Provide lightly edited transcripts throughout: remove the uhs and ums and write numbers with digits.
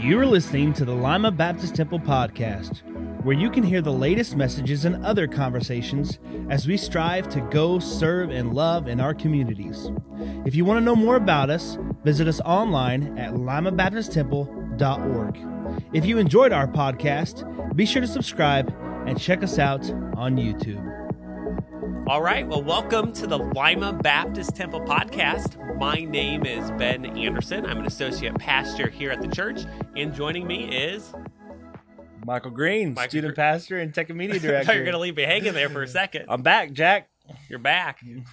You are listening to the Lima Baptist Temple podcast, where you can hear the latest messages and other conversations as we strive to go, serve, and love in our communities. If you want to know more about us, visit us online at limabaptisttemple.org. If you enjoyed our podcast, be sure to subscribe and check us out on YouTube. All right, well, welcome to the Lima Baptist Temple podcast. My name is Ben Anderson. I'm an associate pastor here at the church, and joining me is Michael Green, student pastor and tech and media director. I thought you were going to leave me hanging there for a second. I'm back, Jack. You're back. You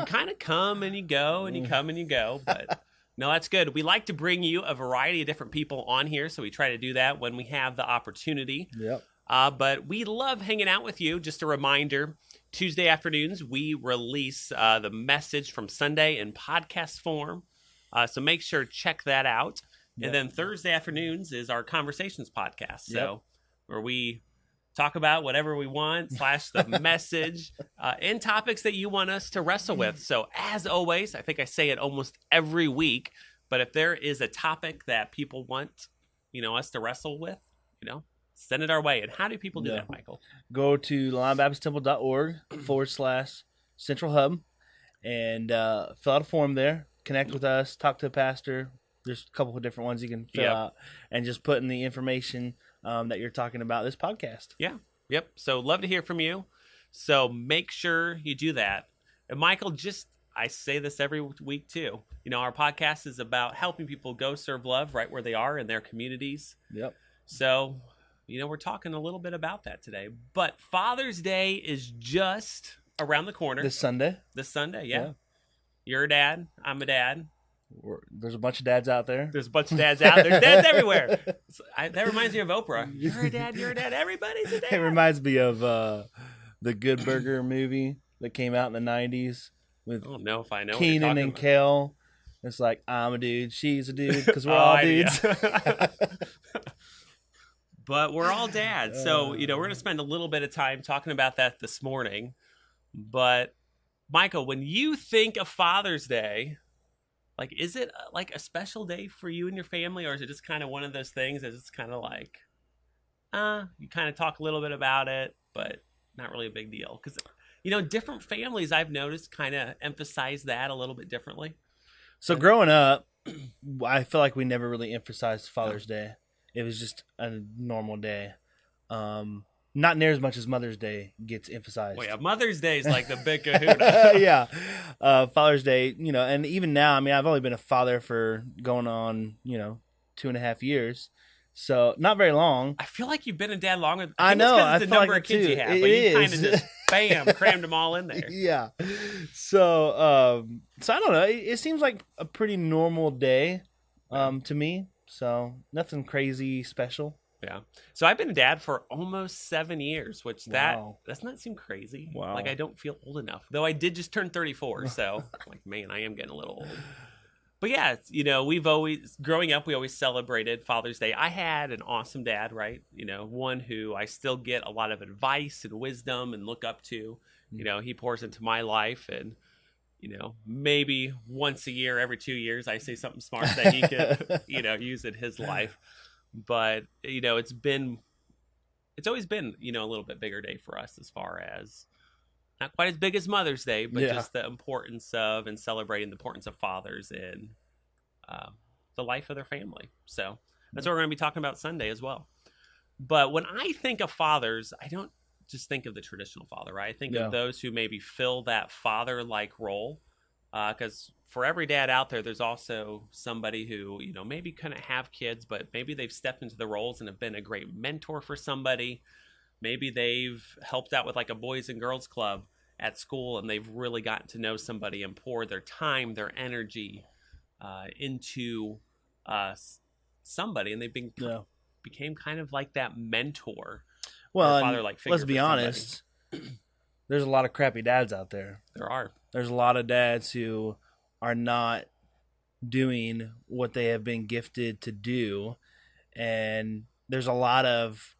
kind of come and you go, and you come and you go, but no, that's good. We like to bring you a variety of different people on here, so we try to do that when we have the opportunity. Yep. But we love hanging out with you. Just a reminder, Tuesday afternoons, we release the message from Sunday in podcast form. So make sure to check that out. Yep. And then Thursday afternoons is our Conversations podcast. So where we talk about whatever we want, / the message, and topics that you want us to wrestle with. So as always, I think I say it almost every week, but if there is a topic that people want, us to wrestle with, send it our way. And how do people do that, Michael? Go to limabaptisttemple.org /Central Hub and fill out a form there. Connect with us. Talk to a pastor. There's a couple of different ones you can fill out. And just put in the information that you're talking about this podcast. Yeah. Yep. So love to hear from you. So make sure you do that. And Michael, I say this every week too. Our podcast is about helping people go serve love right where they are in their communities. Yep. So we're talking a little bit about that today, but Father's Day is just around the corner. This Sunday, yeah. You're a dad. I'm a dad. There's a bunch of dads out there. There's dads everywhere. That reminds me of Oprah. You're a dad. Everybody's a dad. It reminds me of the Good Burger movie that came out in the 90s with Keenan and Kel. It's like, I'm a dude, she's a dude, because we're all dudes. But we're all dads. So, we're going to spend a little bit of time talking about that this morning. But, Michael, when you think of Father's Day, is it like a special day for you and your family? Or is it just kind of one of those things that it's kind of like, you kind of talk a little bit about it, but not really a big deal? Because, different families I've noticed kind of emphasize that a little bit differently. So, growing up, I feel like we never really emphasized Father's Day. It was just a normal day. Not near as much as Mother's Day gets emphasized. Well, yeah, Mother's Day is like the big kahuna. Yeah. Father's Day, and even now, I've only been a father for going on, 2.5 years. So not very long. I feel like you've been a dad longer. I know. It's the number of kids you have, but you kind of just, bam, crammed them all in there. Yeah. So I don't know. It seems like a pretty normal day to me. So nothing crazy special. Yeah. So I've been a dad for almost 7 years, which does not seem crazy. Wow. Like I don't feel old enough, though I did just turn 34. So man, I am getting a little old. But yeah, growing up, we always celebrated Father's Day. I had an awesome dad, right? One who I still get a lot of advice and wisdom and look up to. He pours into my life, and maybe once a year, every 2 years, I say something smart that he could, use in his life. But, it's always been, a little bit bigger day for us as far as not quite as big as Mother's Day, but just the importance of and celebrating the importance of fathers in the life of their family. So that's what we're going to be talking about Sunday as well. But when I think of fathers, I don't just think of the traditional father, right? I think of those who maybe fill that father-like role. Because for every dad out there, there's also somebody who, maybe couldn't have kids, but maybe they've stepped into the roles and have been a great mentor for somebody. Maybe they've helped out with like a boys and girls club at school, and they've really gotten to know somebody and poured their time, their energy into somebody, and they became kind of like that mentor. Well, father-like figure. Let's be honest. There's a lot of crappy dads out there. There are. There's a lot of dads who are not doing what they have been gifted to do. And there's a lot of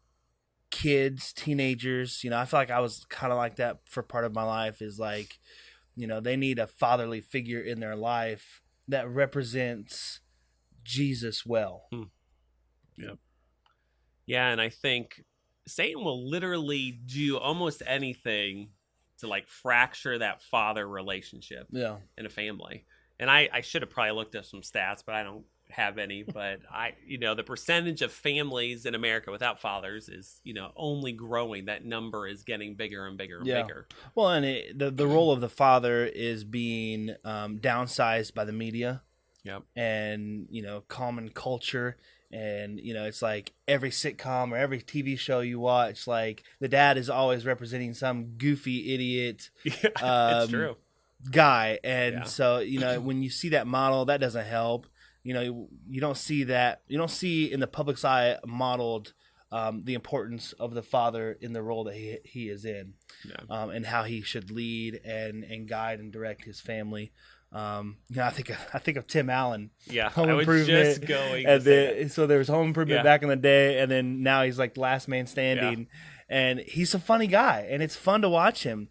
kids, teenagers, I feel like I was kind of like that for part of my life, is like, they need a fatherly figure in their life that represents Jesus well. Yep. Yeah, and I think Satan will literally do almost anything to like fracture that father relationship in a family. And I should have probably looked up some stats, but I don't have any. But the percentage of families in America without fathers is, only growing. That number is getting bigger and bigger and bigger. Well, and the role of the father is being downsized by the media. Yep. And, common culture. And, it's like every sitcom or every TV show you watch, like the dad is always representing some goofy idiot it's true. guy. And so, when you see that model, that doesn't help. You don't see that. You don't see in the public's eye modeled the importance of the father in the role that he is in, and how he should lead and guide and direct his family. I think of Tim Allen. Yeah, Home I was Improvement, just going. And then, so there was Home Improvement back in the day, and then now he's like Last Man Standing, and he's a funny guy, and it's fun to watch him.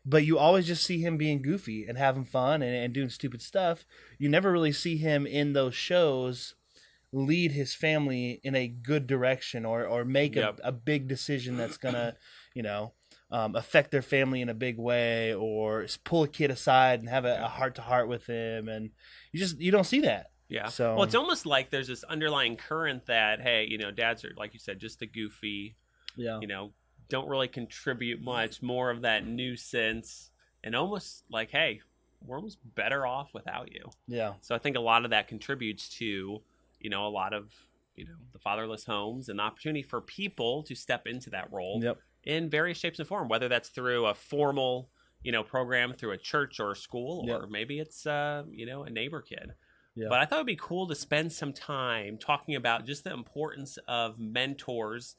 But you always just see him being goofy and having fun and doing stupid stuff. You never really see him in those shows lead his family in a good direction or make a big decision that's gonna, affect their family in a big way, or pull a kid aside and have a heart-to-heart with him, and you don't see that. Yeah. So, well, it's almost like there's this underlying current that, hey, dads are, like you said, just a goofy, don't really contribute much, more of that nuisance, and almost like, hey, we're almost better off without you. Yeah. So I think a lot of that contributes to, a lot of, the fatherless homes and the opportunity for people to step into that role. Yep. In various shapes and form, whether that's through a formal, program through a church or a school, or maybe it's, a neighbor kid. Yeah. But I thought it'd be cool to spend some time talking about just the importance of mentors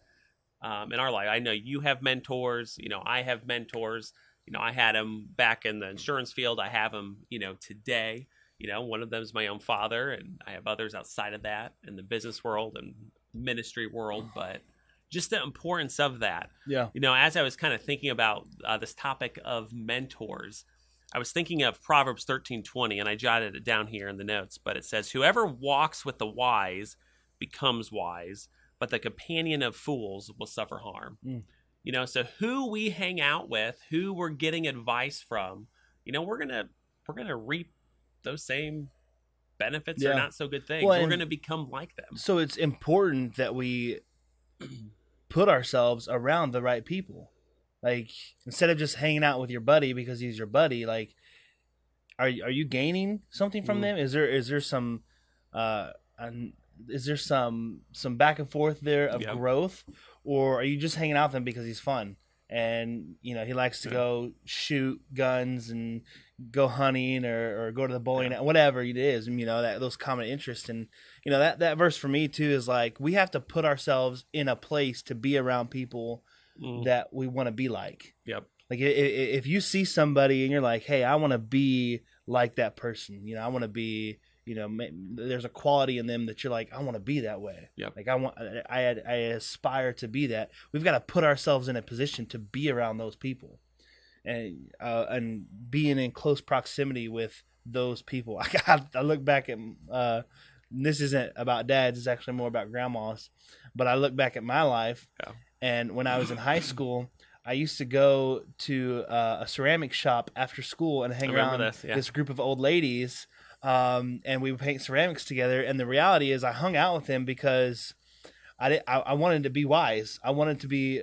in our life. I know you have mentors, I have mentors, I had them back in the insurance field. I have them, today. One of them is my own father, and I have others outside of that in the business world and ministry world, but just the importance of that. Yeah. As I was kind of thinking about this topic of mentors, I was thinking of Proverbs 13:20, and I jotted it down here in the notes, but it says, "Whoever walks with the wise becomes wise, but the companion of fools will suffer harm." So who we hang out with, who we're getting advice from, we're gonna reap those same benefits or not so good things. Well, we're gonna become like them. So it's important that we put ourselves around the right people. Like, instead of just hanging out with your buddy because he's your buddy, like, are you gaining something from them? Is there some back and forth there of growth, or are you just hanging out with him because he's fun and he likes to go shoot guns and go hunting or go to the bowling, whatever it is, that those common interests. And that verse for me too is like, we have to put ourselves in a place to be around people that we want to be like. Yep. Like, if you see somebody and you're like, hey, I want to be like that person, I want to be, there's a quality in them that you're like, I want to be that way. Yep. Like, I aspire to be that. We've got to put ourselves in a position to be around those people, and being in close proximity with those people. I look back at this isn't about dads; it's actually more about grandmas. But I look back at my life, and when I was in high school, I used to go to a ceramic shop after school and hang around this group of old ladies. And we would paint ceramics together. And the reality is, I hung out with them because I wanted to be wise. I wanted to be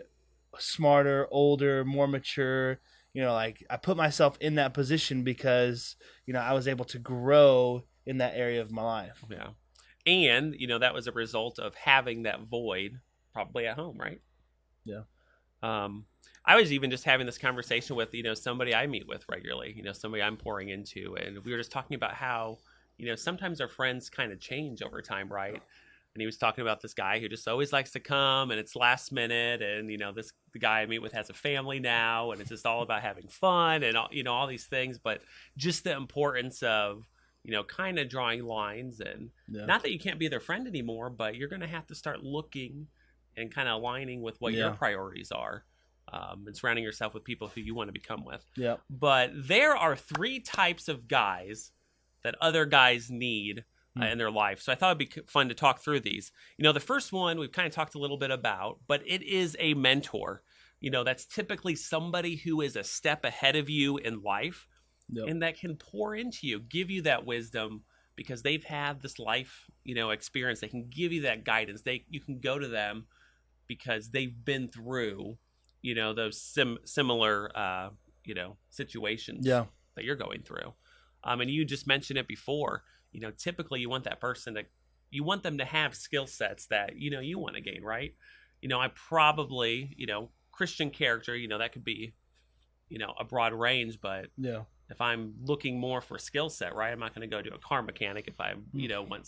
smarter, older, more mature. Like, I put myself in that position because, I was able to grow in that area of my life. Yeah. And, that was a result of having that void probably at home, right? Yeah. I was even just having this conversation with, somebody I meet with regularly, somebody I'm pouring into. And we were just talking about how, sometimes our friends kind of change over time, right? And he was talking about this guy who just always likes to come and it's last minute. And, the guy I meet with has a family now, and it's just all about having fun and, all these things. But just the importance of, kind of drawing lines, and not that you can't be their friend anymore, but you're going to have to start looking and kind of aligning with what your priorities are. And surrounding yourself with people who you want to become with. Yeah. But there are 3 types of guys that other guys need in their life. So I thought it'd be fun to talk through these. The first one we've kind of talked a little bit about, but it is a mentor. That's typically somebody who is a step ahead of you in life, and that can pour into you, give you that wisdom because they've had this life, experience. They can give you that guidance. You can go to them because they've been through, those similar, situations that you're going through. And you just mentioned it before, typically you want that person you want them to have skill sets that, you want to gain, right? I probably, Christian character, that could be, a broad range, but if I'm looking more for skill set, right, I'm not going to go to a car mechanic if I, want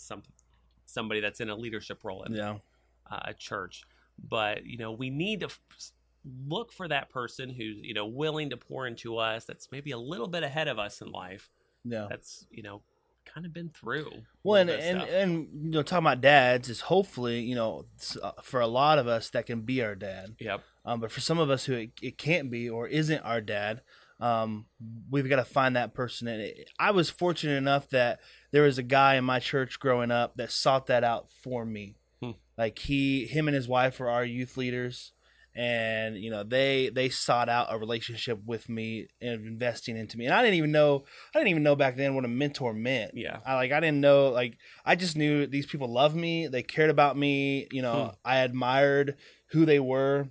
somebody that's in a leadership role in a church. But, we need to look for that person who's, willing to pour into us, that's maybe a little bit ahead of us in life. That's, kind of been through. Well, and talking about dads is hopefully, for a lot of us that can be our dad. Yep. But for some of us who it can't be or isn't our dad, we've got to find that person. And I was fortunate enough that there was a guy in my church growing up that sought that out for me. Like him and his wife were our youth leaders. And, they sought out a relationship with me and investing into me. And I didn't even know back then what a mentor meant. Yeah. I didn't know, I just knew these people loved me. They cared about me. I admired who they were.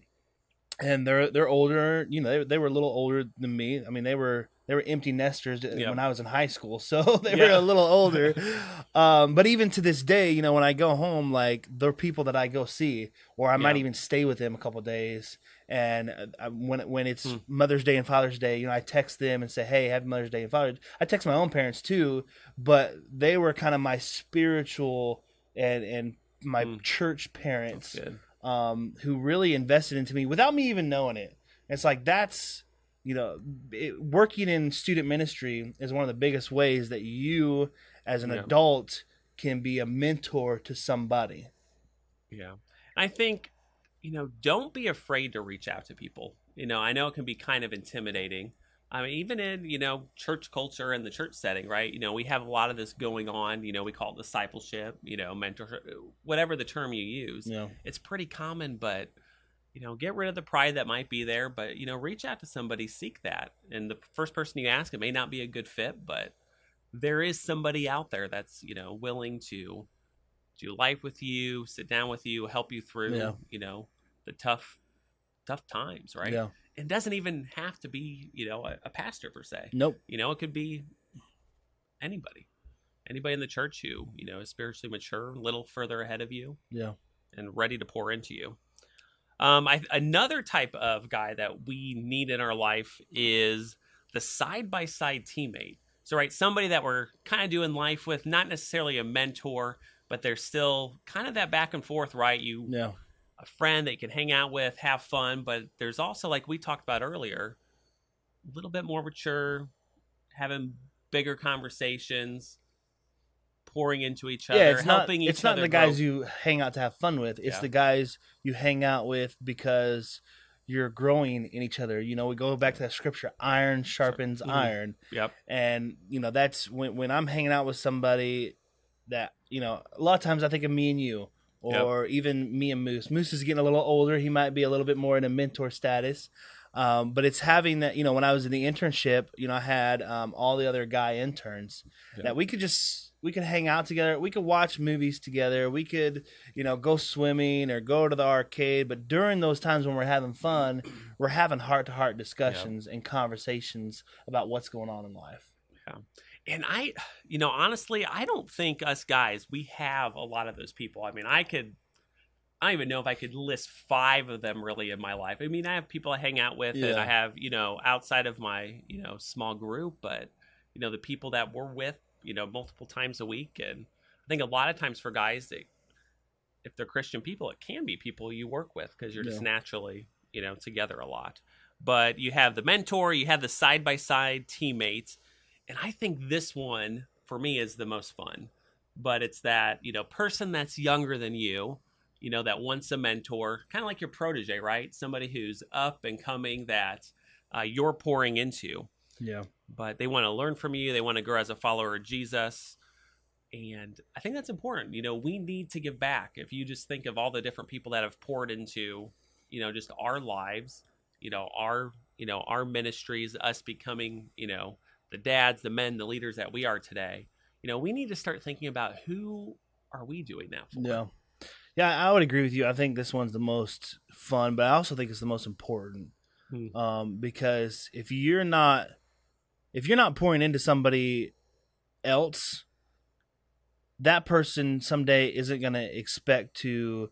And they're older, they were a little older than me. I mean, they were empty nesters when I was in high school, so they were a little older. But even to this day, when I go home, they're people that I go see, or I might even stay with them a couple of days. And when it's Mother's Day and Father's Day, I text them and say, "Hey, happy Mother's Day and Father's Day." I text my own parents too, but they were kind of my spiritual and my church parents. That's good. Who really invested into me without me even knowing it. It's that's, working in student ministry is one of the biggest ways that you as an adult can be a mentor to somebody. Yeah. I think, don't be afraid to reach out to people. I know it can be kind of intimidating. I mean, even in, church culture and the church setting, right? We have a lot of this going on, we call it discipleship, mentorship, whatever the term you use. Yeah. It's pretty common, but, get rid of the pride that might be there, but, reach out to somebody, seek that. And the first person you ask, it may not be a good fit, but there is somebody out there that's, willing to do life with you, sit down with you, help you through, the tough times, right? Yeah. It doesn't even have to be, a pastor per se. Nope. It could be anybody in the church who, is spiritually mature, a little further ahead of you. Yeah. And ready to pour into you. Another type of guy that we need in our life is the side-by-side teammate. So, right, somebody that we're kind of doing life with, not necessarily a mentor, but they're still kind of that back and forth, right? A friend that you can hang out with, have fun, but there's also, like we talked about earlier, a little bit more mature, having bigger conversations, pouring into each other, helping each other. It's not the guys you hang out to have fun with. It's the guys you hang out with because you're growing in each other. We go back to that scripture, iron sharpens iron. Yep. And, that's when I'm hanging out with somebody that, a lot of times I think of me and you. Or even me and Moose. Moose is getting a little older. He might be a little bit more in a mentor status. But it's having that, when I was in the internship, I had all the other guy interns that we could hang out together. We could watch movies together. We could, go swimming or go to the arcade. But during those times when we're having fun, we're having heart-to-heart discussions and conversations about what's going on in life. Yeah. And honestly, I don't think us guys, we have a lot of those people. I mean, I don't even know if I could list 5 of them really in my life. I mean, I have people I hang out with and I have, outside of my, small group, but, the people that we're with, multiple times a week. And I think a lot of times for guys, if they're Christian people, it can be people you work with because you're just naturally, together a lot. But you have the mentor, you have the side-by-side teammates. And I think this one, for me, is the most fun. But it's that, person that's younger than you, that wants a mentor, kind of like your protege, right? Somebody who's up and coming that you're pouring into. Yeah. But they want to learn from you. They want to grow as a follower of Jesus. And I think that's important. We need to give back. If you just think of all the different people that have poured into, just our lives, our ministries, us becoming, the dads, the men, the leaders that we are today, we need to start thinking about who are we doing that for? Yeah. Yeah, I would agree with you. I think this one's the most fun, but I also think it's the most important. Because if you're not pouring into somebody else, that person someday isn't going to expect to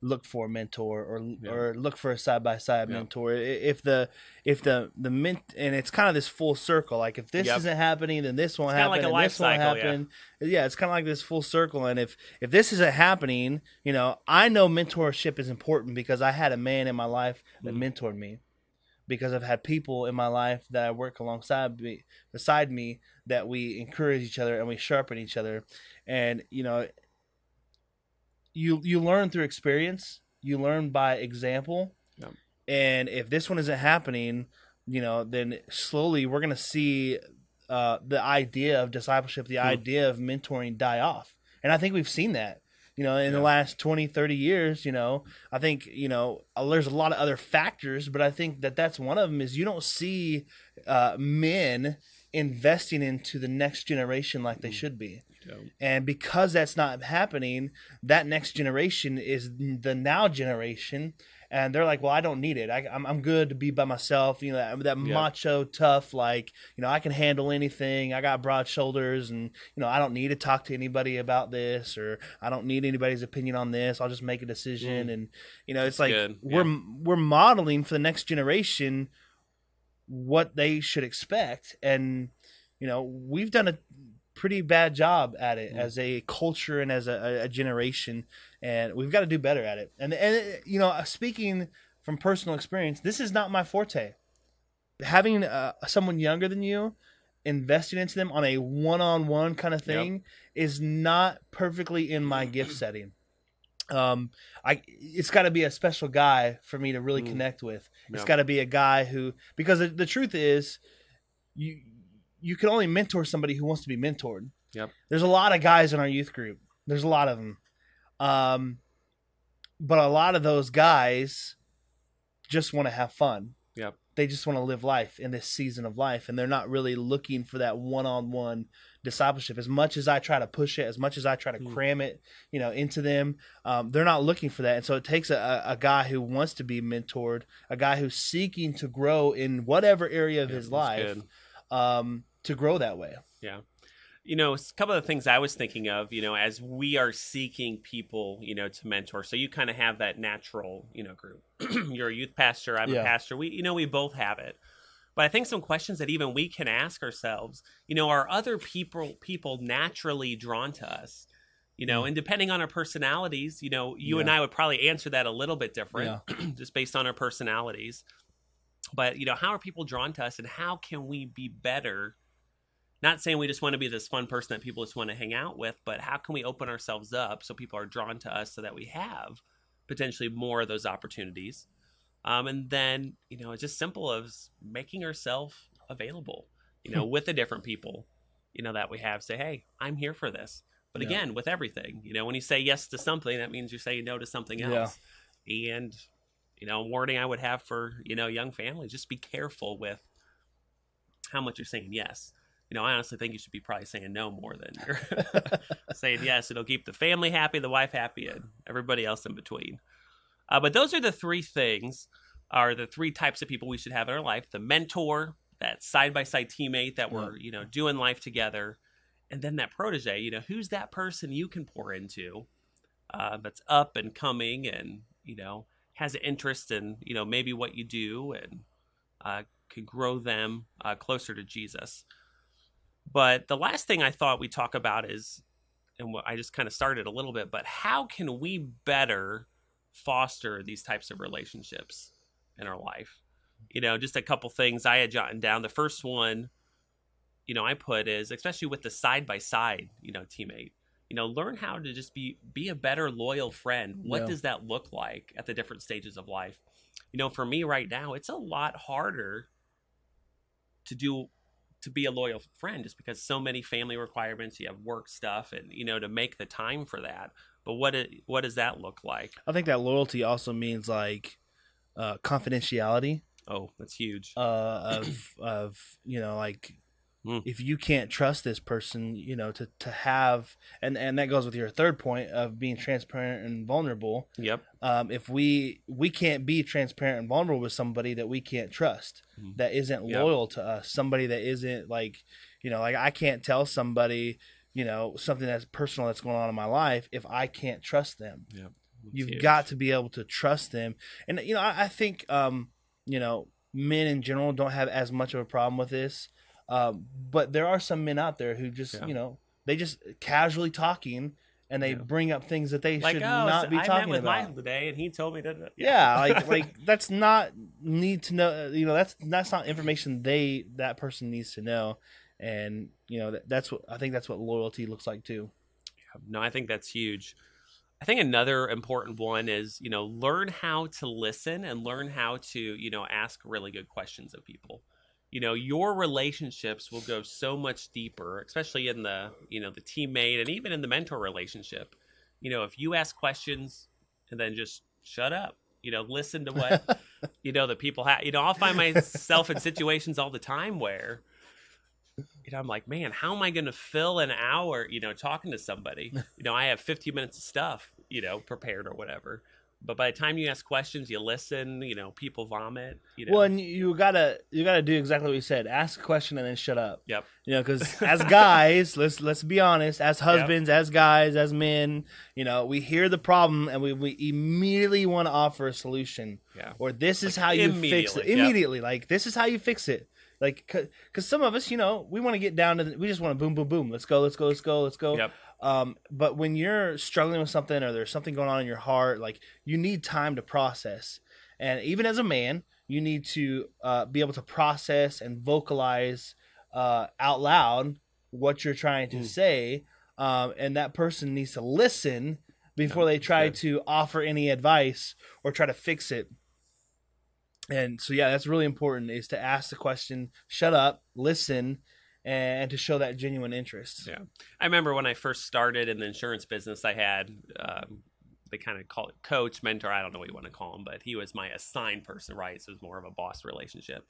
look for a mentor or look for a side-by-side mentor. If the and it's kind of this full circle. Like if this isn't happening, then this won't happen. Like a and life this won't cycle, happen. Yeah, it's kind of like this full circle. And if this isn't happening, I know mentorship is important because I had a man in my life that mentored me. Because I've had people in my life that I work beside me, that we encourage each other and we sharpen each other. And, you learn through experience, you learn by example. Yep. And if this one isn't happening, then slowly we're going to see the idea of discipleship, the idea of mentoring die off. And I think we've seen that. In the last 20, 30 years, I think, there's a lot of other factors, but I think that's one of them is you don't see men investing into the next generation like they should be. Yeah. And because that's not happening, that next generation is the now generation. And they're like, well, I don't need it. I'm good to be by myself. That macho, tough, like, I can handle anything. I got broad shoulders and, I don't need to talk to anybody about this, or I don't need anybody's opinion on this. I'll just make a decision. And, it's like we're modeling for the next generation what they should expect. And, we've done a pretty bad job at it as a culture and as a generation, and we've got to do better at it. And speaking from personal experience, this is not my forte. Having someone younger than you, investing into them on a one-on-one kind of thing is not perfectly in my gift setting. It's got to be a special guy for me to really connect with. It's got to be a guy who, because the truth is, you can only mentor somebody who wants to be mentored. Yep. There's a lot of guys in our youth group. There's a lot of them. But a lot of those guys just want to have fun. Yep. They just want to live life in this season of life, and they're not really looking for that one-on-one discipleship. As much as I try to push it, as much as I try to cram it, into them, they're not looking for that. And so it takes a guy who wants to be mentored, a guy who's seeking to grow in whatever area of his life, to grow that way. Yeah. A couple of things I was thinking of, as we are seeking people, to mentor. So you kind of have that natural, group. You're a youth pastor. I'm a pastor. We both have it. But I think some questions that even we can ask ourselves, are other people naturally drawn to us? And depending on our personalities, you and I would probably answer that a little bit different, just based on our personalities. But, how are people drawn to us, and how can we be better? Not saying we just want to be this fun person that people just want to hang out with, but how can we open ourselves up so people are drawn to us so that we have potentially more of those opportunities? And then, it's just simple as making ourselves available, with the different people, that we have. Say, hey, I'm here for this. But again, with everything, when you say yes to something, that means you're saying no to something else. Yeah. And, a warning I would have for, young families, just be careful with how much you're saying yes. I honestly think you should be probably saying no more than you're saying yes. It'll keep the family happy, the wife happy, and everybody else in between. But those are the three things, are the three types of people we should have in our life. The mentor, that side-by-side teammate that we're, doing life together. And then that protege, who's that person you can pour into that's up and coming and, has an interest in, maybe what you do and can grow them closer to Jesus. But the last thing I thought we'd talk about is, and what I just kind of started a little bit, but how can we better foster these types of relationships in our life? Just a couple things I had jotted down. The first one, I put is, especially with the side-by-side, teammate, learn how to just be a better loyal friend. What does that look like at the different stages of life? For me right now, it's a lot harder to do to be a loyal friend, just because so many family requirements, you have work stuff, and to make the time for that. But what does that look like? I think that loyalty also means like confidentiality. Oh, that's huge. Of like Mm. if you can't trust this person, to have, and that goes with your third point of being transparent and vulnerable. Yep. If we can't be transparent and vulnerable with somebody that we can't trust, that isn't loyal to us, somebody that isn't like, like I can't tell somebody, something that's personal that's going on in my life if I can't trust them. Yep. You've got to be able to trust them. And, I think, men in general don't have as much of a problem with this. But there are some men out there who just, they just casually talking and they bring up things that they should not be talking about. I met with Michael today and he told me that. Yeah, like that's not need to know, that's not information that person needs to know. And, that's what I think that's what loyalty looks like too. Yeah, no, I think that's huge. I think another important one is, learn how to listen and learn how to, ask really good questions of people. Your relationships will go so much deeper, especially in the, the teammate and even in the mentor relationship. If you ask questions and then just shut up, listen to what, the people have, I'll find myself in situations all the time where, I'm like, man, how am I going to fill an hour, talking to somebody? I have 15 minutes of stuff, prepared or whatever. But by the time you ask questions, you listen, people vomit. Well, and you gotta do exactly what you said. Ask a question and then shut up. Yep. Because as guys, let's be honest, as husbands, as guys, as men, we hear the problem and we immediately want to offer a solution. Yeah. Or this is how you fix it. Immediately. Yep. Like, this is how you fix it. Like, because some of us, we want to get down to, we just want to boom, boom, boom. Let's go. Yep. But when you're struggling with something or there's something going on in your heart, like, you need time to process. And even as a man, you need to be able to process and vocalize out loud what you're trying to say. And that person needs to listen before they try to offer any advice or try to fix it. And so, that's really important, is to ask the question, shut up, listen, and to show that genuine interest. Yeah. I remember when I first started in the insurance business, I had, they kind of call it coach, mentor, I don't know what you want to call him, but he was my assigned person, right? So it was more of a boss relationship.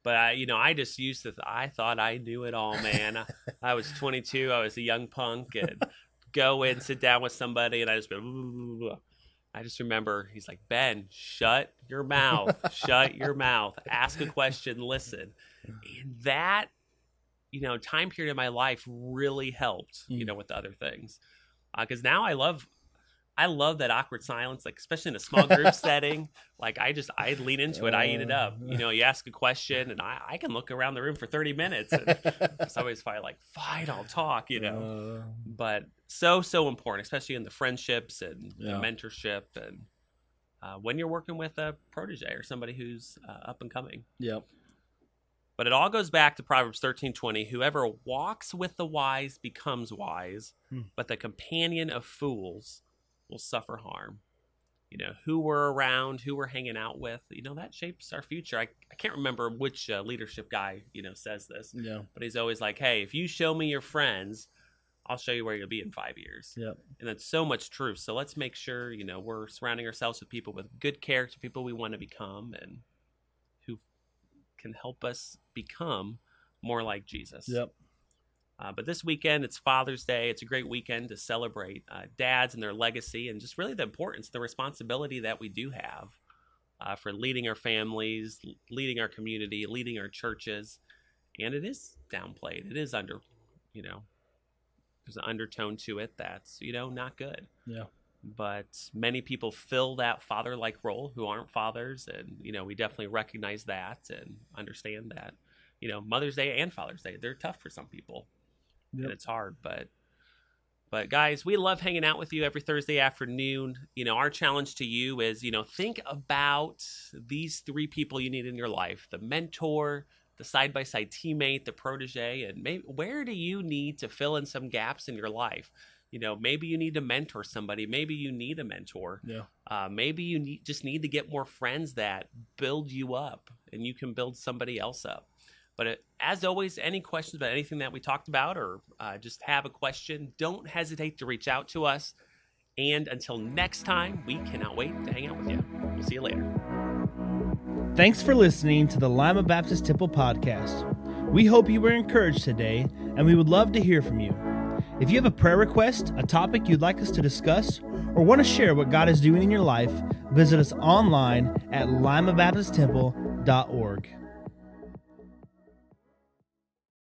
But I just used to, I thought I knew it all, man. I was 22, I was a young punk, and go in, sit down with somebody, and I just go, I just remember he's like, Ben, shut your mouth, ask a question, listen. And that, time period in my life really helped, with the other things. Because now I love that awkward silence, like, especially in a small group setting. Like, I lean into it. I eat it up. You ask a question and I can look around the room for 30 minutes. And it's always like, fine, I'll talk, But so important, especially in the friendships and the mentorship and when you're working with a protege or somebody who's up and coming. Yep. But it all goes back to Proverbs 13:20. Whoever walks with the wise becomes wise, but the companion of fools will suffer harm. Who we're around, who we're hanging out with, that shapes our future. I can't remember which leadership guy, says this. Yeah. But he's always like, hey, if you show me your friends, I'll show you where you'll be in 5 years. Yep. And that's so much true. So let's make sure, we're surrounding ourselves with people with good character, people we want to become, and who can help us become more like Jesus. Yep. But this weekend, it's Father's Day. It's a great weekend to celebrate dads and their legacy, and just really the importance, the responsibility that we do have for leading our families, leading our community, leading our churches. And it is downplayed. It is there's an undertone to it that's, not good. Yeah. But many people fill that father-like role who aren't fathers. And, we definitely recognize that and understand that, Mother's Day and Father's Day, they're tough for some people. Yep. And it's hard. But guys, we love hanging out with you every Thursday afternoon. Our challenge to you is, think about these three people you need in your life: the mentor, the side-by-side teammate, the protege, and maybe where do you need to fill in some gaps in your life? Maybe you need to mentor somebody. Maybe you need a mentor. Yeah. Maybe you just need to get more friends that build you up and you can build somebody else up. But as always, any questions about anything that we talked about, or just have a question, don't hesitate to reach out to us. And until next time, we cannot wait to hang out with you. We'll see you later. Thanks for listening to the Lima Baptist Temple podcast. We hope you were encouraged today, and we would love to hear from you. If you have a prayer request, a topic you'd like us to discuss, or want to share what God is doing in your life, visit us online at limabaptisttemple.org.